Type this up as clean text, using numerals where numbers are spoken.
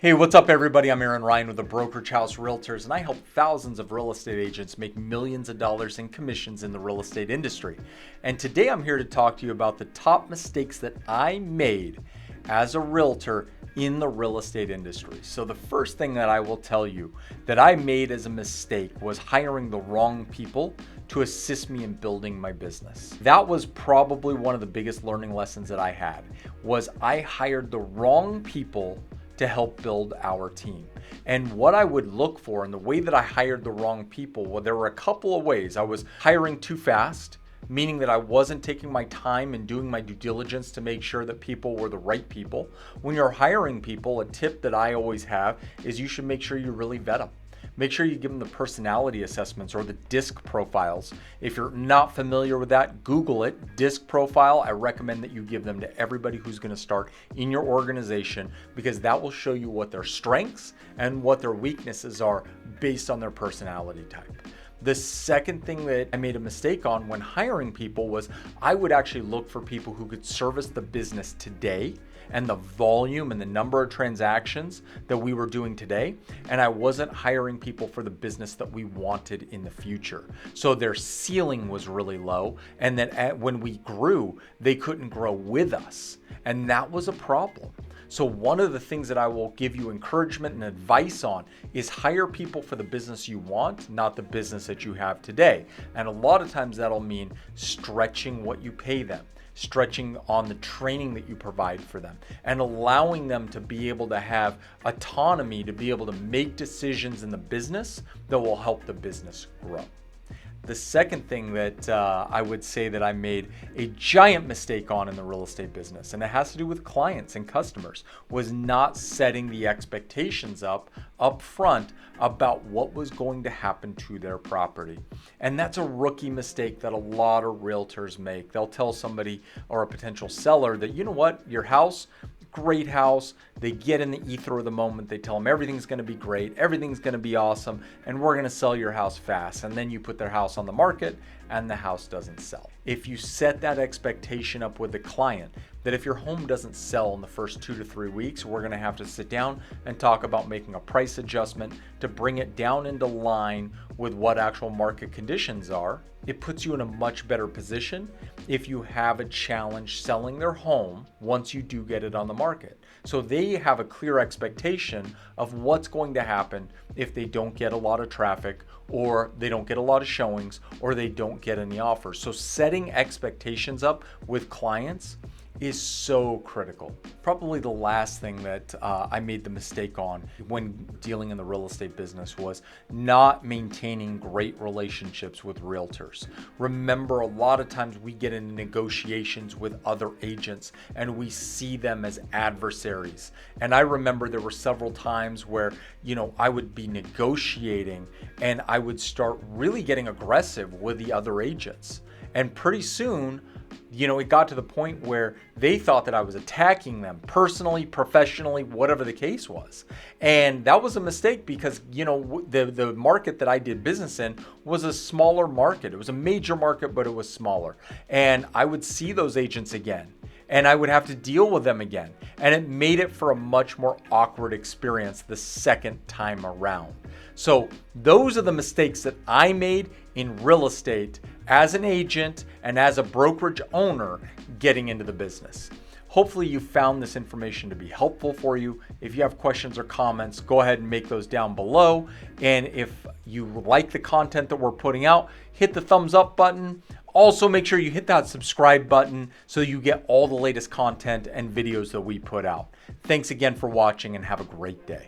Hey, what's up everybody? I'm Aaron Rian with the Brokerage House Realtors, and I help thousands of real estate agents make millions of dollars in commissions in the real estate industry. And today I'm here to talk to you about the top mistakes that I made as a realtor in the real estate industry. So the first thing that I will tell you that I made as a mistake was hiring the wrong people to assist me in building my business. That was probably one of the biggest learning lessons that I had, was I hired the wrong people to help build our team. And what I would look for, and the way that I hired the wrong people, well, there were a couple of ways. I was hiring too fast, meaning that I wasn't taking my time and doing my due diligence to make sure that people were the right people. When you're hiring people, a tip that I always have is you should make sure you really vet them. Make sure you give them the personality assessments or the DISC profiles. If you're not familiar with that, Google it, DISC profile. I recommend that you give them to everybody who's going to start in your organization, because that will show you what their strengths and what their weaknesses are based on their personality type. The second thing that I made a mistake on when hiring people was I would actually look for people who could service the business today and the volume and the number of transactions that we were doing today. And I wasn't hiring people for the business that we wanted in the future. So their ceiling was really low. And then when we grew, they couldn't grow with us. And that was a problem. So one of the things that I will give you encouragement and advice on is hire people for the business you want, not the business that you have today. And a lot of times that'll mean stretching what you pay them, stretching on the training that you provide for them, and allowing them to be able to have autonomy to be able to make decisions in the business that will help the business grow. The second thing that I would say that I made a giant mistake on in the real estate business, and it has to do with clients and customers, was not setting the expectations up front about what was going to happen to their property. And that's a rookie mistake that a lot of realtors make. They'll tell somebody or a potential seller that, you know what, your house, great house. They get in the ether of the moment. They tell them everything's going to be great, everything's going to be awesome, and we're going to sell your house fast. And then you put their house on the market and the house doesn't sell. If you set that expectation up with the client, that if your home doesn't sell in the first 2 to 3 weeks, we're going to have to sit down and talk about making a price adjustment to bring it down into line with what actual market conditions are. It puts you in a much better position if you have a challenge selling their home once you do get it on the market. So they have a clear expectation of what's going to happen if they don't get a lot of traffic, or they don't get a lot of showings, or they don't get any offers. So setting expectations up with clients is so critical. Probably the last thing that I made the mistake on when dealing in the real estate business was not maintaining great relationships with realtors. Remember, a lot of times we get into negotiations with other agents and we see them as adversaries. And I remember there were several times where, I would be negotiating and I would start really getting aggressive with the other agents. And pretty soon, it got to the point where they thought that I was attacking them personally, professionally, whatever the case was. And that was a mistake because, the market that I did business in was a smaller market. It was a major market, but it was smaller. And I would see those agents again, and I would have to deal with them again. And it made it for a much more awkward experience the second time around. So those are the mistakes that I made in real estate as an agent and as a brokerage owner getting into the business. Hopefully you found this information to be helpful for you. If you have questions or comments, go ahead and make those down below. And if you like the content that we're putting out, hit the thumbs up button. Also, make sure you hit that subscribe button so you get all the latest content and videos that we put out. Thanks again for watching and have a great day.